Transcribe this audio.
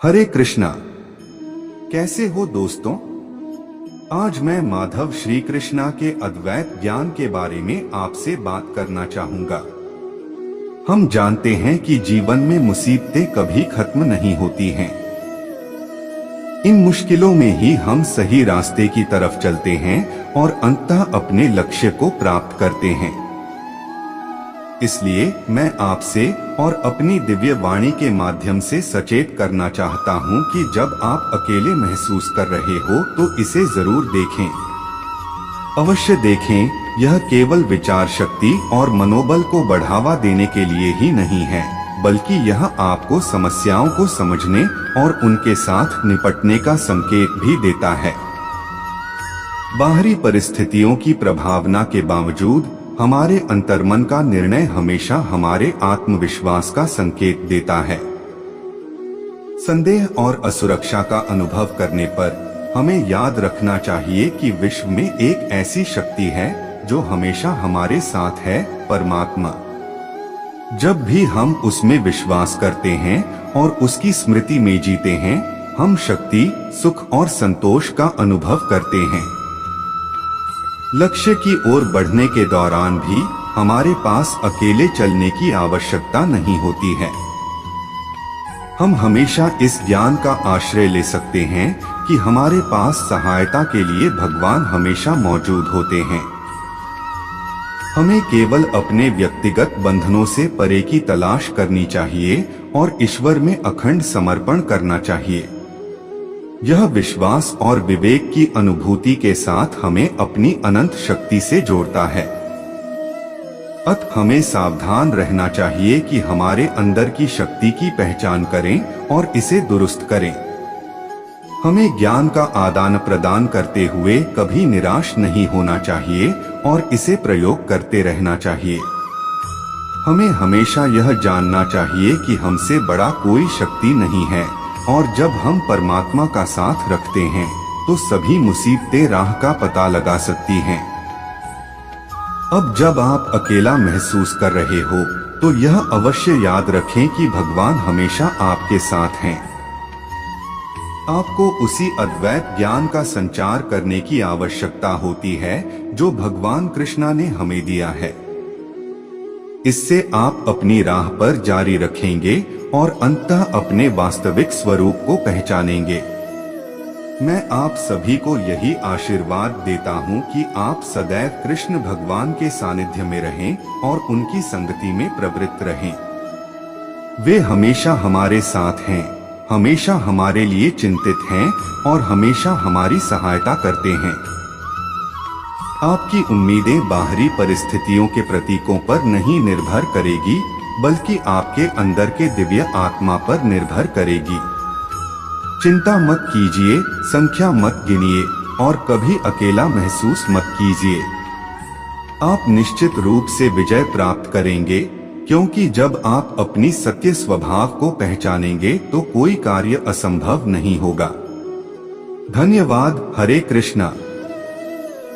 हरे कृष्णा। कैसे हो दोस्तों? आज मैं माधव श्री कृष्णा के अद्वैत ज्ञान के बारे में आपसे बात करना चाहूंगा। हम जानते हैं कि जीवन में मुसीबतें कभी खत्म नहीं होती हैं। इन मुश्किलों में ही हम सही रास्ते की तरफ चलते हैं और अंततः अपने लक्ष्य को प्राप्त करते हैं। इसलिए मैं आपसे और अपनी दिव्य वाणी के माध्यम से सचेत करना चाहता हूं कि जब आप अकेले महसूस कर रहे हो तो इसे जरूर देखें, अवश्य देखें। यह केवल विचार शक्ति और मनोबल को बढ़ावा देने के लिए ही नहीं है, बल्कि यह आपको समस्याओं को समझने और उनके साथ निपटने का संकेत भी देता है। बाहरी परिस्थितियों की प्रभावना के बावजूद हमारे अंतर्मन का निर्णय हमेशा हमारे आत्मविश्वास का संकेत देता है। संदेह और असुरक्षा का अनुभव करने पर हमें याद रखना चाहिए कि विश्व में एक ऐसी शक्ति है जो हमेशा हमारे साथ है, परमात्मा। जब भी हम उसमें विश्वास करते हैं और उसकी स्मृति में जीते हैं, हम शक्ति, सुख और संतोष का अनुभव करते हैं। लक्ष्य की ओर बढ़ने के दौरान भी हमारे पास अकेले चलने की आवश्यकता नहीं होती है। हम हमेशा इस ज्ञान का आश्रय ले सकते हैं कि हमारे पास सहायता के लिए भगवान हमेशा मौजूद होते हैं। हमें केवल अपने व्यक्तिगत बंधनों से परे की तलाश करनी चाहिए और ईश्वर में अखंड समर्पण करना चाहिए। यह विश्वास और विवेक की अनुभूति के साथ हमें अपनी अनंत शक्ति से जोड़ता है। अतः हमें सावधान रहना चाहिए कि हमारे अंदर की शक्ति की पहचान करें और इसे दुरुस्त करें। हमें ज्ञान का आदान प्रदान करते हुए कभी निराश नहीं होना चाहिए और इसे प्रयोग करते रहना चाहिए। हमें हमेशा यह जानना चाहिए कि हमसे बड़ा कोई शक्ति नहीं है, और जब हम परमात्मा का साथ रखते हैं तो सभी मुसीबतें राह का पता लगा सकती हैं। अब जब आप अकेला महसूस कर रहे हो तो यह अवश्य याद रखें कि भगवान हमेशा आपके साथ हैं। आपको उसी अद्वैत ज्ञान का संचार करने की आवश्यकता होती है जो भगवान कृष्णा ने हमें दिया है। इससे आप अपनी राह पर जारी रखेंगे और अंततः अपने वास्तविक स्वरूप को पहचानेंगे। मैं आप सभी को यही आशीर्वाद देता हूं कि आप सदैव कृष्ण भगवान के सानिध्य में रहें और उनकी संगति में प्रवृत्त रहें। वे हमेशा हमारे साथ हैं, हमेशा हमारे लिए चिंतित हैं और हमेशा हमारी सहायता करते हैं। आपकी उम्मीदें बाहरी परिस्थितियों के प्रतीकों पर नहीं निर्भर करेगी, बल्कि आपके अंदर के दिव्य आत्मा पर निर्भर करेगी। चिंता मत कीजिए, संख्या मत गिनिए और कभी अकेला महसूस मत कीजिए। आप निश्चित रूप से विजय प्राप्त करेंगे, क्योंकि जब आप अपनी सत्य स्वभाव को पहचानेंगे तो कोई कार्य असंभव नहीं होगा। धन्यवाद। हरे कृष्णा।